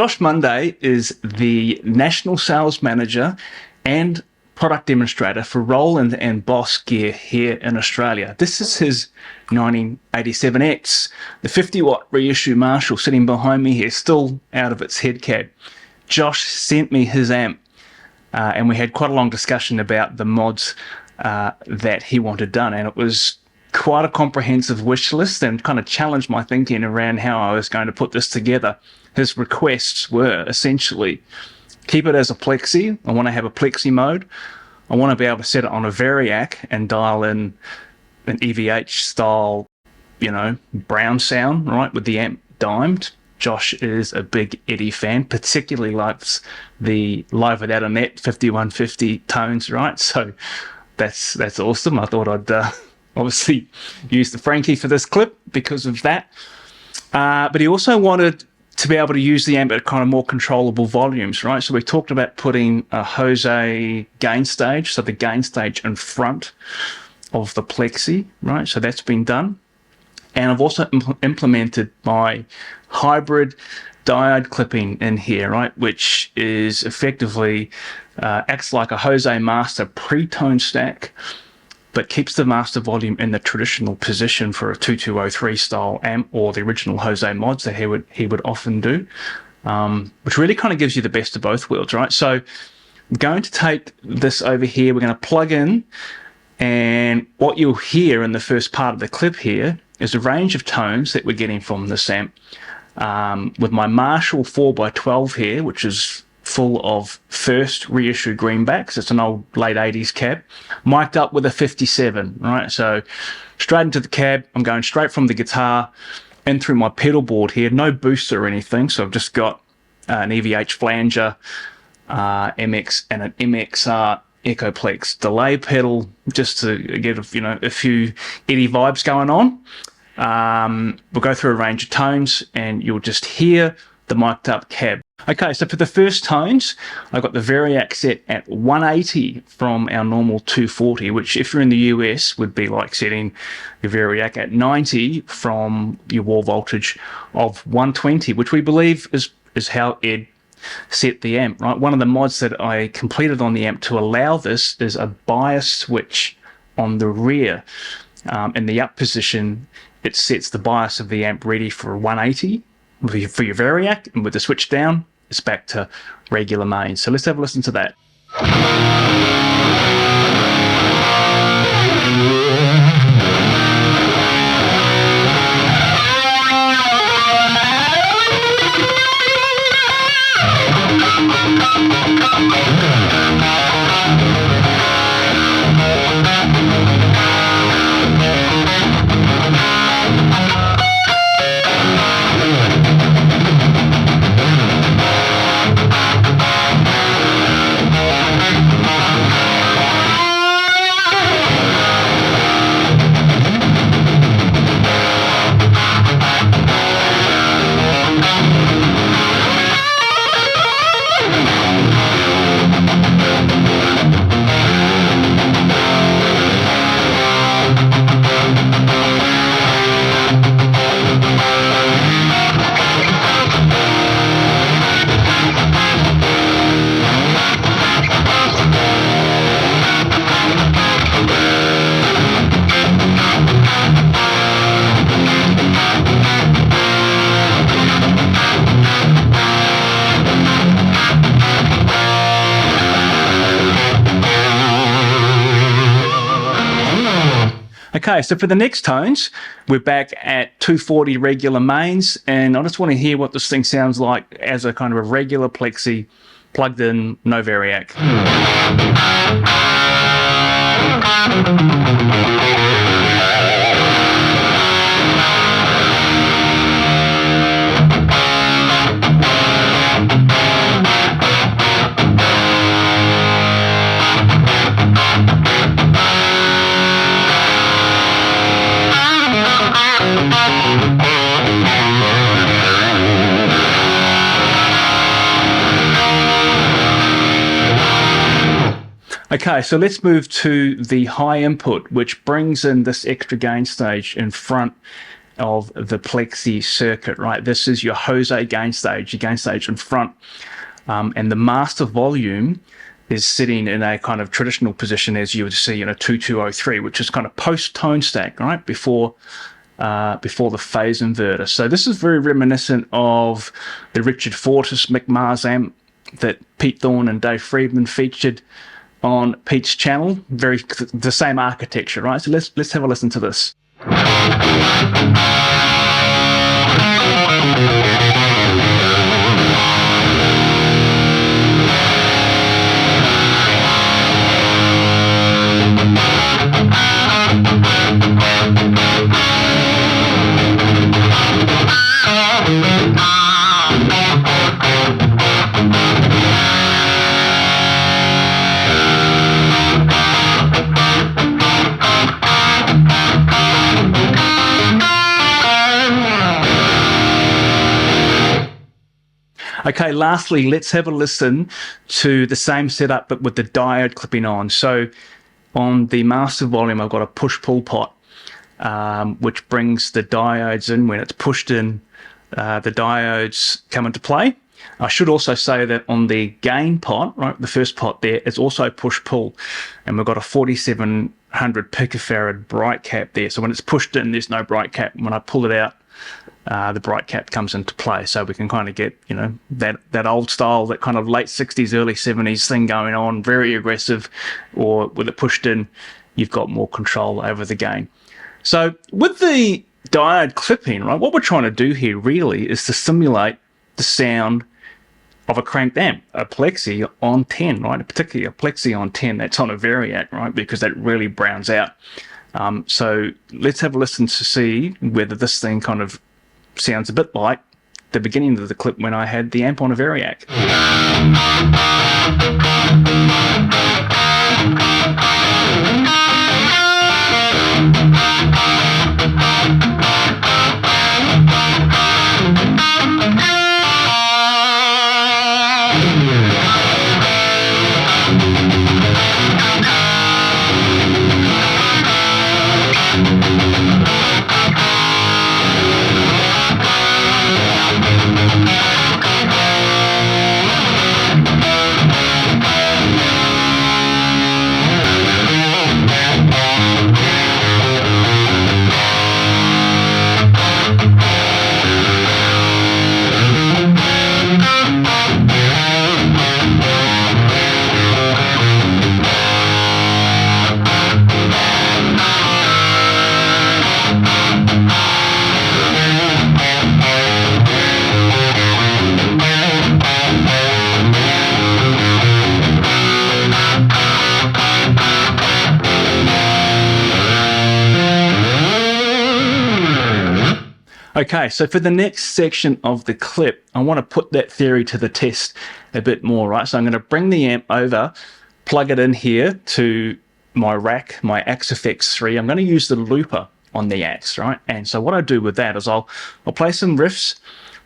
Josh Monday is the National Sales Manager and Product Demonstrator for Roland and Boss gear here in Australia. This is his 1987X, the 50-watt reissue Marshall sitting behind me here, still out of its head cap. Josh sent me his amp, and we had quite a long discussion about the mods that he wanted done, and it was quite a comprehensive wish list and kind of challenged my thinking around how I was going to put this together. His requests were essentially keep it as a Plexi. I want to have a Plexi mode. I want to be able to set it on a Variac and dial in an EVH style, brown sound, right, with the amp dimed. Josh is a big Eddie fan, particularly likes the Live Without a Net 5150 tones, right? So that's awesome. I thought I'd obviously use the Frankie for this clip because of that. But he also wanted to be able to use the amp at kind of more controllable volumes, right? So we talked about putting a José gain stage, so the gain stage in front of the Plexi, right? So that's been done. And I've also implemented my hybrid diode clipping in here, right? Which is effectively acts like a José master pre-tone stack, but keeps the master volume in the traditional position for a 2203 style amp or the original José mods that he would often do, which really kind of gives you the best of both worlds, right? So I'm going to take this over here. We're going to plug in, and what you'll hear in the first part of the clip here is a range of tones that we're getting from this amp, with my Marshall 4x12 here, which is full of first reissue greenbacks. It's an old late 80s cab, mic'd up with a 57, right? So straight into the cab, I'm going straight from the guitar in through my pedal board here, no booster or anything. So I've just got an EVH flanger, MX, and an MXR Echoplex delay pedal just to get a few Eddie vibes going on. We'll go through a range of tones and you'll just hear the mic'd up cab. Okay, so for the first tones, I've got the Variac set at 180 from our normal 240, which if you're in the US would be like setting the Variac at 90 from your wall voltage of 120, which we believe is how Ed set the amp, right? One of the mods that I completed on the amp to allow this is a bias switch on the rear. In the up position, it sets the bias of the amp ready for 180 for your Variac, and with the switch down, it's back to regular mains. So let's have a listen to that. Okay, so for the next tones, we're back at 240 regular mains, and I just want to hear what this thing sounds like as a kind of a regular Plexi, plugged in, no Variac. Okay, so let's move to the high input, which brings in this extra gain stage in front of the Plexi circuit, right? This is your José gain stage, your gain stage in front. And the master volume is sitting in a kind of traditional position, as you would see in a 2203, which is kind of post-tone stack, right? Before the phase inverter. So this is very reminiscent of the Richard Fortus Mick Mars amp that Pete Thorne and Dave Friedman featured on Pete's channel. The same architecture, right? So let's have a listen to this. Okay, lastly, let's have a listen to the same setup, but with the diode clipping on. So on the master volume, I've got a push-pull pot, which brings the diodes in. When it's pushed in, the diodes come into play. I should also say that on the gain pot, right, the first pot there, it's also push-pull. And we've got a 4700 picofarad bright cap there. So when it's pushed in, there's no bright cap. When I pull it out, the bright cap comes into play, so we can kind of get, you know, that old style, that kind of late 60s, early 70s thing going on, very aggressive, or with it pushed in, you've got more control over the gain. So with the diode clipping, right, what we're trying to do here really is to simulate the sound of a cranked amp, a Plexi on 10, right, particularly a Plexi on 10 that's on a Variac, right, because that really browns out. So let's have a listen to see whether this thing kind of sounds a bit like the beginning of the clip when I had the amp on a Variac. Okay, so for the next section of the clip, I want to put that theory to the test a bit more, right? So I'm going to bring the amp over, plug it in here to my rack, my Axe FX3. I'm going to use the looper on the Axe, right? And so what I do with that is I'll play some riffs,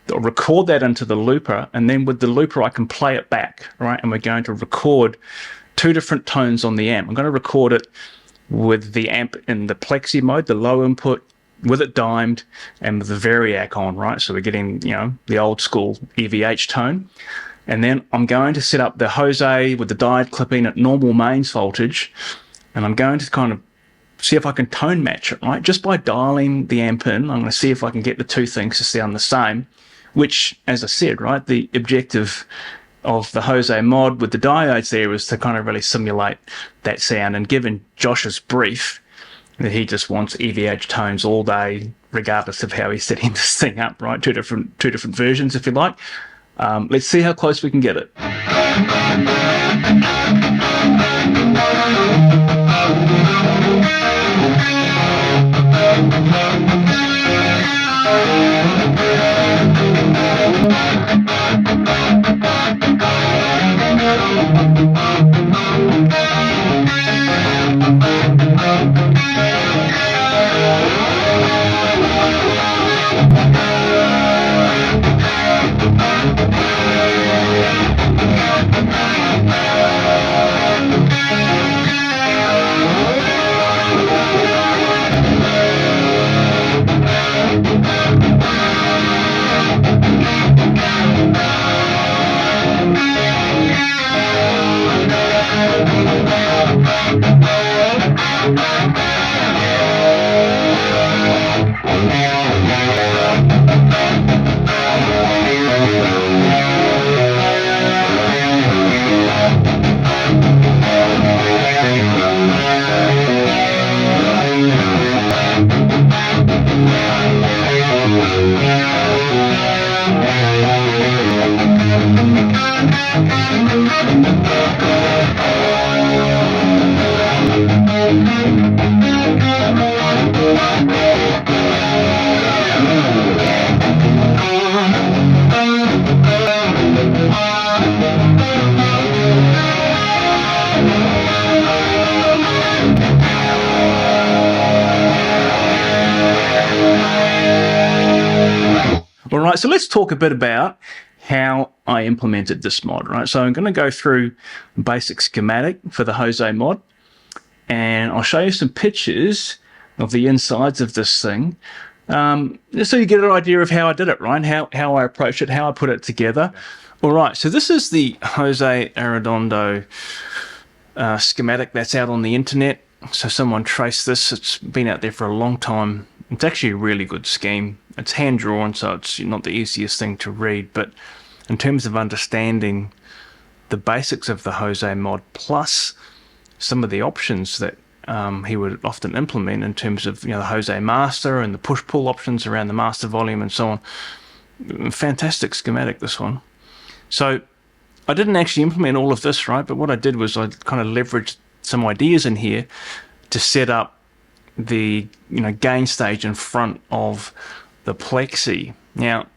I'll record that into the looper, and then with the looper I can play it back, right? And we're going to record two different tones on the amp. I'm going to record it with the amp in the Plexi mode, the low input, with it dimed, and with the Variac on, right? So we're getting, you know, the old school EVH tone. And then I'm going to set up the José with the diode clipping at normal mains voltage, and I'm going to kind of see if I can tone match it, right? Just by dialing the amp in, I'm going to see if I can get the two things to sound the same, which, as I said, right, the objective of the José mod with the diodes there is to kind of really simulate that sound. And given Josh's brief, that he just wants EVH tones all day, regardless of how he's setting this thing up, right? Two different versions, if you like. Let's see how close we can get it. All right, so let's talk a bit about how I implemented this mod, right? So I'm going to go through the basic schematic for the José mod, and I'll show you some pictures of the insides of this thing, so you get an idea of how I did it, right? How I approached it, how I put it together. All right, so this is the José Arredondo schematic that's out on the internet. So someone traced this. It's been out there for a long time. It's actually a really good scheme. It's hand-drawn, so it's not the easiest thing to read, but in terms of understanding the basics of the José mod, plus some of the options that he would often implement in terms of the José master and the push-pull options around the master volume and so on. Fantastic schematic, this one. So I didn't actually implement all of this, right? But what I did was I kind of leveraged some ideas in here to set up the gain stage in front of the Plexi. Now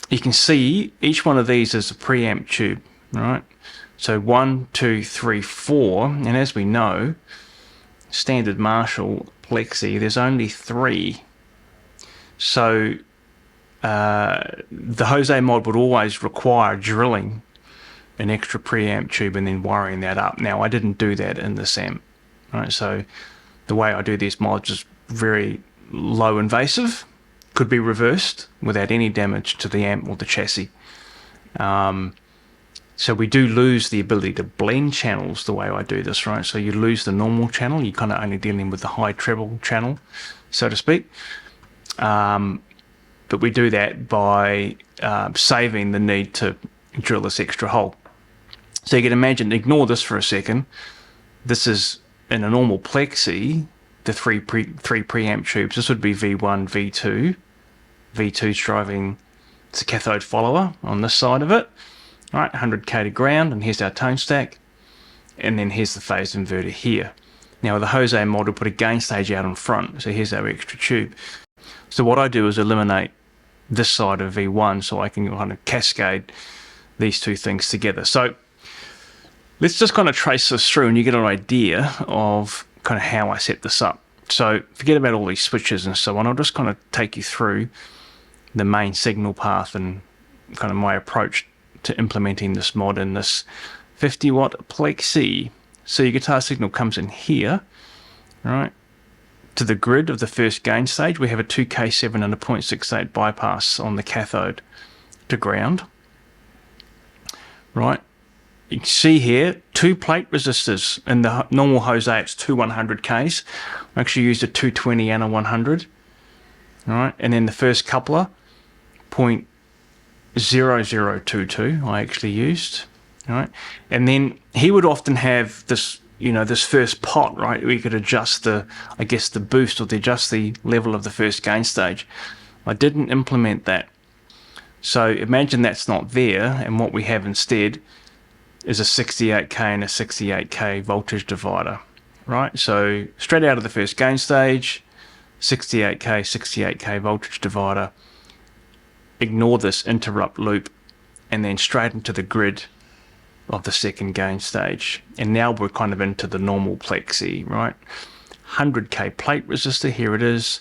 you can see each one of these is a preamp tube, right? So 1, 2, 3, 4, and as we know, standard Marshall Plexi, there's only 3. So the José mod would always require drilling an extra preamp tube and then wiring that up. Now I didn't do that in this amp, right? So the way I do these mods is very low invasive, could be reversed without any damage to the amp or the chassis. So we do lose the ability to blend channels the way I do this, right? So you lose the normal channel, you're kind of only dealing with the high treble channel, so to speak. But we do that by saving the need to drill this extra hole. So you can imagine, ignore this for a second. This is in a normal Plexi, the three preamp tubes. This would be V1, V2. V2's driving the cathode follower on this side of it. All right, 100k to ground, and here's our tone stack. And then here's the phase inverter here. Now the José mod will put a gain stage out in front, so here's our extra tube. So what I do is eliminate this side of V1 so I can kind of cascade these two things together. So let's just kind of trace this through and you get an idea of kind of how I set this up. So forget about all these switches and so on. I'll just kind of take you through the main signal path and kind of my approach to implementing this mod in this 50 watt Plexi. So your guitar signal comes in here, right, to the grid of the first gain stage. We have a 2K7 and a 0.68 bypass on the cathode to ground, right? You can see here 2 plate resistors. In the normal José it's 2 100Ks. I actually used a 220 and a 100, right? And then the first coupler 0.0022 I actually used, right? And then he would often have this, this first pot, right? We could adjust the boost or adjust the level of the first gain stage. I didn't implement that. So imagine that's not there, and what we have instead is a 68k and a 68k voltage divider, right? So straight out of the first gain stage, 68k voltage divider. Ignore this interrupt loop, and then straight into the grid of the second gain stage. And now we're kind of into the normal Plexi, right? 100k plate resistor, here it is.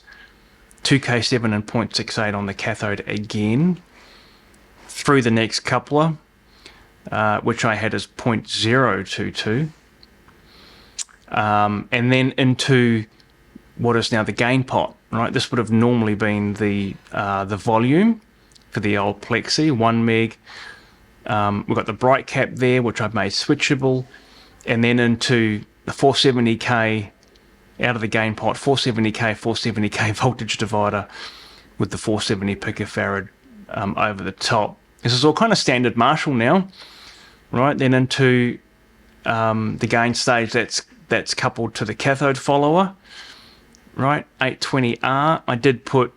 2K7 and 0.68 on the cathode again. Through the next coupler, which I had as 0.022. And then into what is now the gain pot, right? This would have normally been the volume for the old Plexi, 1 meg. We've got the bright cap there, which I've made switchable, and then into the 470k out of the gain pot, 470k voltage divider with the 470 picofarad over the top. This is all kind of standard Marshall now, right? Then into the gain stage that's coupled to the cathode follower, right? 820R. I did put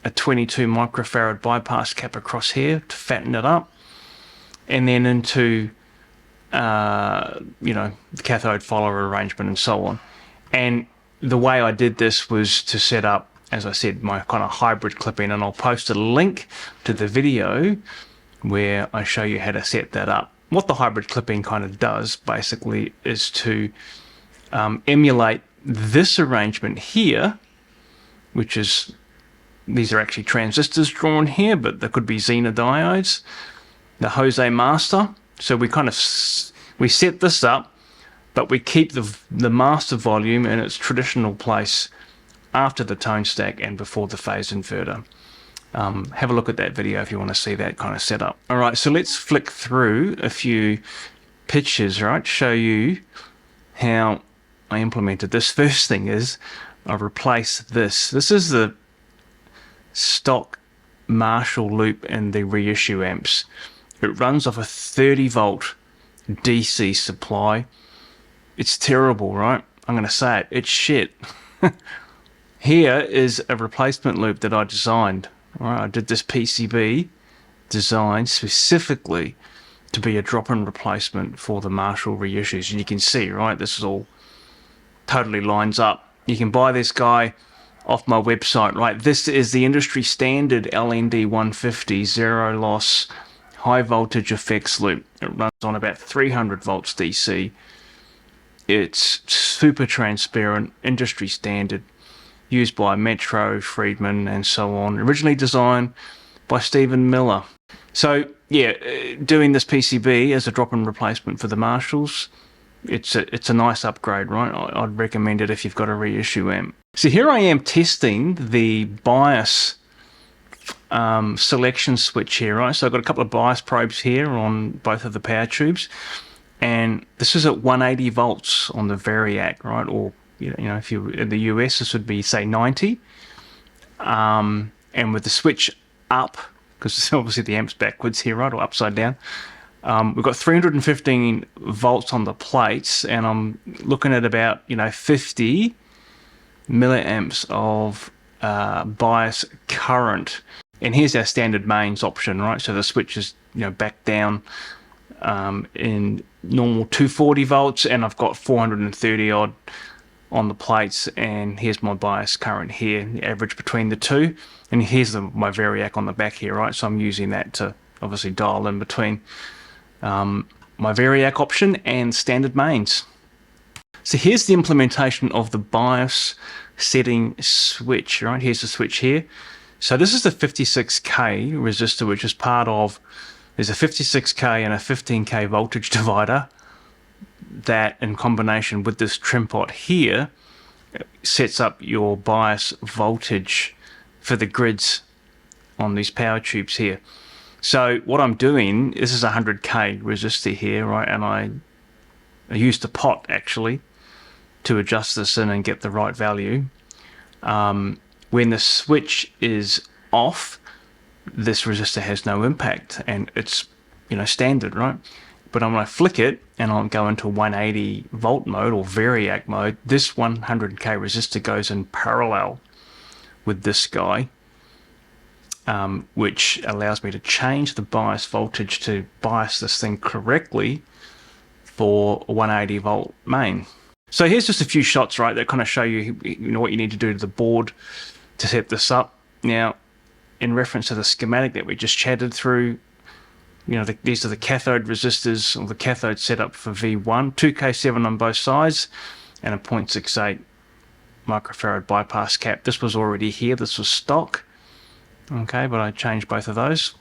a 22 microfarad bypass cap across here to fatten it up, and then into the cathode follower arrangement and so on. And the way I did this was to set up, as I said, my kind of hybrid clipping, and I'll post a link to the video where I show you how to set that up. What the hybrid clipping kind of does basically is to emulate this arrangement here, which is, these are actually transistors drawn here, but there could be Zener diodes, the José master. So we kind of, we set this up, but we keep the master volume in its traditional place after the tone stack and before the phase inverter. Have a look at that video if you want to see that kind of setup. All right, so let's flick through a few pictures, right, to show you how I implemented this. First thing is I replaced this. This is the stock Marshall loop in the reissue amps. It runs off a 30 volt DC supply. It's terrible, right? I'm going to say it. It's shit. Here is a replacement loop that I designed. All right, I did this PCB design specifically to be a drop-in replacement for the Marshall reissues. And you can see, right, this is all totally lines up. You can buy this guy off my website, right? This is the industry standard LND 150 zero loss high voltage effects loop. It runs on about 300 volts DC. It's super transparent, industry standard, used by Metro, Friedman, and so on. Originally designed by Stephen Miller. So yeah, doing this PCB as a drop-in replacement for the Marshalls, it's a nice upgrade, right? I'd recommend it if you've got a reissue amp. So here I am testing the bias selection switch here, right? So I've got a couple of bias probes here on both of the power tubes, and this is at 180 volts on the Variac, right? Or if you're in the US, this would be say 90. And with the switch up, because obviously the amp's backwards here, right, or upside down, we've got 315 volts on the plates, and I'm looking at about 50 milliamps of bias current. And here's our standard mains option, right? So the switch is back down in normal 240 volts, and I've got 430 odd on the plates, and here's my bias current here, the average between the two, and here's my Variac on the back here, right? So I'm using that to obviously dial in between my Variac option and standard mains. So here's the implementation of the bias setting switch, right? Here's the switch here. So this is the 56k resistor, which is part of, there's a 56k and a 15k voltage divider that in combination with this trim pot here sets up your bias voltage for the grids on these power tubes here. So what I'm doing, this is a 100k resistor here, right? And I used a pot actually to adjust this in and get the right value. When the switch is off, this resistor has no impact, and it's standard, right? But when I flick it and I'll go into 180 volt mode or Variac mode, this 100k resistor goes in parallel with this guy, which allows me to change the bias voltage to bias this thing correctly for a 180 volt main. So here's just a few shots, right, that kind of show you, what you need to do to the board to set this up. Now, in reference to the schematic that we just chatted through, these are the cathode resistors, or the cathode setup for V1, 2K7 on both sides, and a 0.68 microfarad bypass cap. This was already here, this was stock. Okay, but I changed both of those.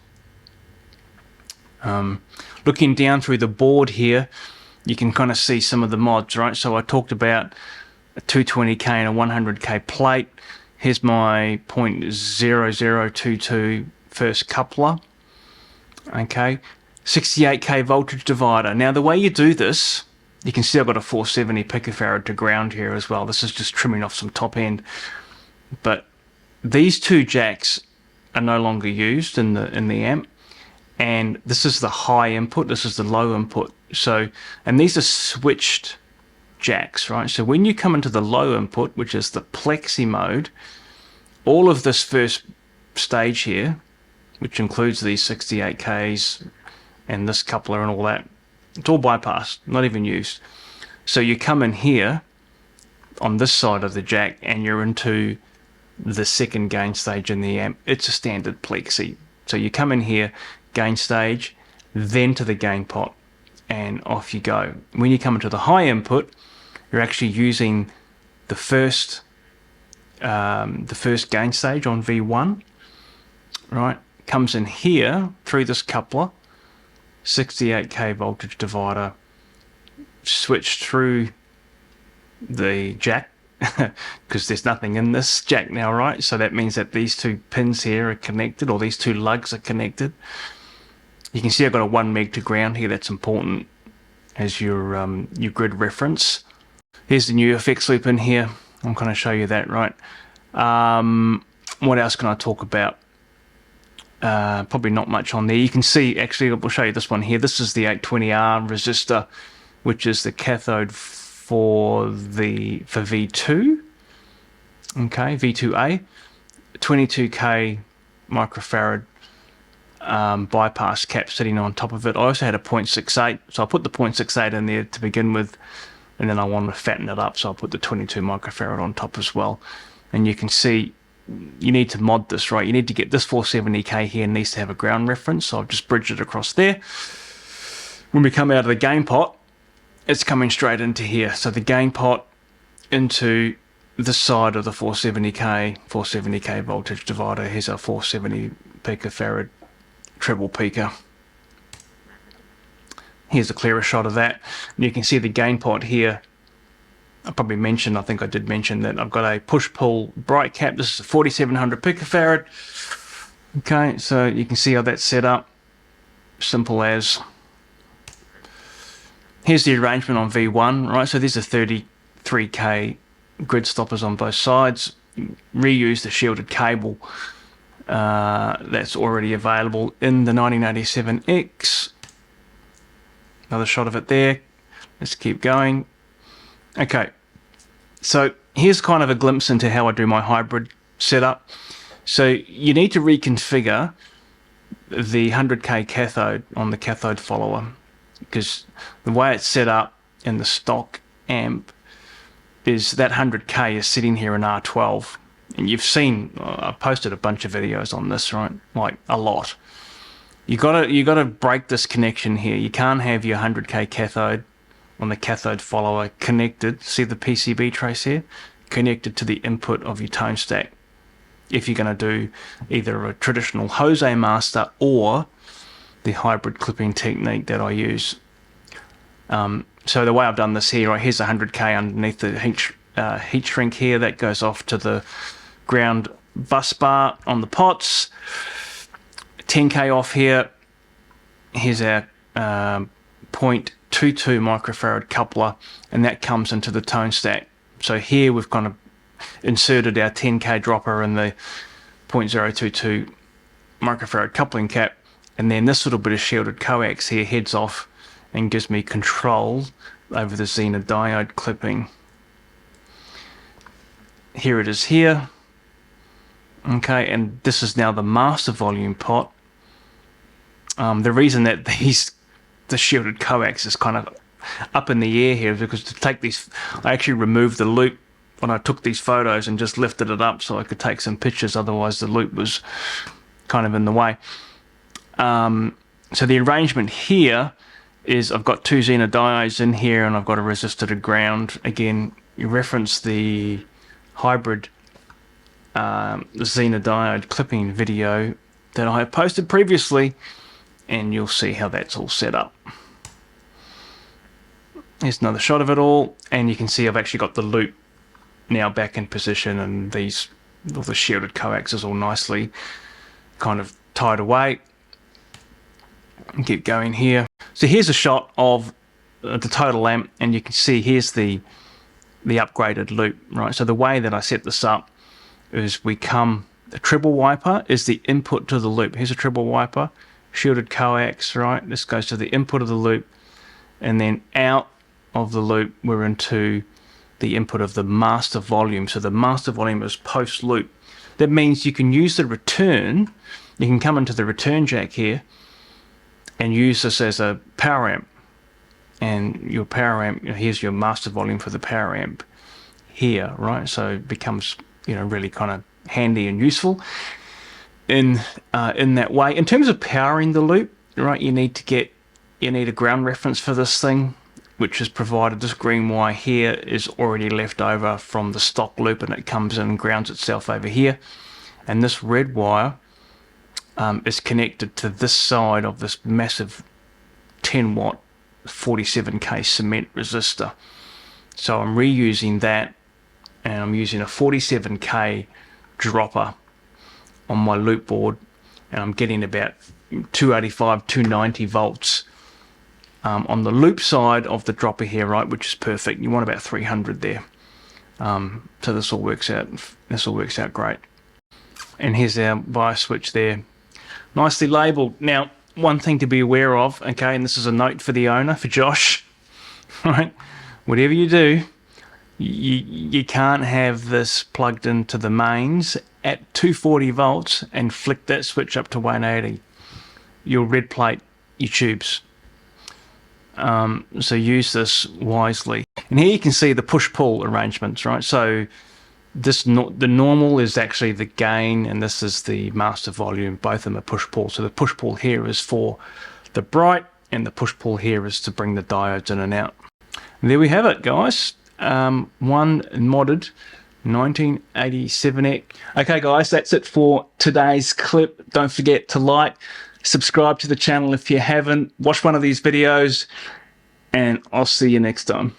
Looking down through the board here, you can kind of see some of the mods, right? So I talked about a 220k and a 100k plate. Here's my 0.0022 first coupler. Okay, 68k voltage divider. Now the way you do this, you can see I've got a 470 picofarad to ground here as well. This is just trimming off some top end. But these two jacks are no longer used in the amp, and this is the high input, this is the low input. So, and these are switched jacks, right? So when you come into the low input, which is the Plexi mode, all of this first stage here, which includes these 68Ks and this coupler and all that. It's all bypassed, not even used. So you come in here on this side of the jack and you're into the second gain stage in the amp. It's a standard Plexi. So you come in here, gain stage, then to the gain pot, and off you go. When you come into the high input, you're actually using the first gain stage on V1, right? Comes in here through this coupler, 68K voltage divider, switched through the jack because there's nothing in this jack now, right? So that means that these two pins here are connected, or these two lugs are connected. You can see I've got a 1 meg to ground here. That's important as your grid reference. Here's the new effects loop in here. I'm going to show you that, right? What else can I talk about? Probably not much on there. You can see, actually, we'll show you this one here. This is the 820R resistor, which is the cathode for V2. Okay, V2A, 22K microfarad bypass cap sitting on top of it. I also had a 0.68, so I put the 0.68 in there to begin with, and then I wanted to fatten it up, so I put the 22 microfarad on top as well. And you can see you need to mod this, right? You need to get this 470K here, needs to have a ground reference, so I've just bridged it across there. When we come out of the gain pot, it's coming straight into here. So the gain pot into this side of the 470K voltage divider. Here's our 470 picofarad treble peaker. Here's a clearer shot of that. And you can see the gain pot here. I probably mentioned, I think I did mention that I've got a push-pull bright cap. This is a 4700 picofarad. Okay, so you can see how that's set up. Simple as. Here's the arrangement on V1, right? So these are 33K grid stoppers on both sides. Reuse the shielded cable that's already available in the 1987X. Another shot of it there. Let's keep going. Okay, so here's kind of a glimpse into how I do my hybrid setup. So you need to reconfigure the 100K cathode on the cathode follower, because the way it's set up in the stock amp is that 100K is sitting here in R12. And you've seen, I posted a bunch of videos on this, right? Like a lot. You gotta break this connection here. You can't have your 100K cathode on the cathode follower connected. See the PCB trace here? Connected to the input of your tone stack. If you're going to do either a traditional José master or the hybrid clipping technique that I use. So the way I've done this here, right, here's 100K underneath the heat shrink here. That goes off to the ground bus bar on the pots. 10K off here. Here's our 0.22 microfarad coupler, and that comes into the tone stack. So here we've kind of inserted our 10K dropper in the 0.022 microfarad coupling cap, and then this little bit of shielded coax here heads off and gives me control over the Zener diode clipping. Here it is here. Okay, and this is now the master volume pot. The reason that the shielded coax is kind of up in the air here is because to take these, I actually removed the loop when I took these photos and just lifted it up so I could take some pictures, otherwise the loop was kind of in the way. So the arrangement here is I've got two Zener diodes in here and I've got a resistor to ground. Again, you reference the hybrid Zener diode clipping video that I have posted previously, and you'll see how that's all set up. Here's another shot of it all, and you can see I've actually got the loop now back in position, and all the shielded coax is all nicely kind of tied away. And keep going here. So here's a shot of the total amp, and you can see here's the upgraded loop, right? So the way that I set this up is the treble wiper is the input to the loop. Here's a treble wiper, shielded coax, right? This goes to the input of the loop, and then out of the loop we're into the input of the master volume. So the master volume is post loop. That means you can use the return, you can come into the return jack here and use this as a power amp. And your power amp, here's your master volume for the power amp here, right? So it becomes, really kind of handy and useful in that way. In terms of powering the loop, right, you need a ground reference for this thing, which is provided. This green wire here is already left over from the stock loop, and it comes in and grounds itself over here. And this red wire is connected to this side of this massive 10 watt 47k cement resistor. So I'm reusing that, and I'm using a 47k dropper on my loop board, and I'm getting about 285, 290 volts on the loop side of the dropper here, right, which is perfect. You want about 300 there. So this all works out great. And here's our bias switch there, nicely labeled. Now, one thing to be aware of, okay, and this is a note for the owner, for Josh, right? Whatever you do, you can't have this plugged into the mains at 240 volts and flick that switch up to 180. You'll red plate your tubes. So use this wisely. And here you can see the push-pull arrangements, right? So the normal is actually the gain, and this is the master volume. Both of them are push-pull. So the push-pull here is for the bright, and the push-pull here is to bring the diodes in and out. And there we have it, guys. One modded 1987X. Okay, guys, that's it for today's clip. Don't forget to like, subscribe to the channel if you haven't. Watch one of these videos, and I'll see you next time.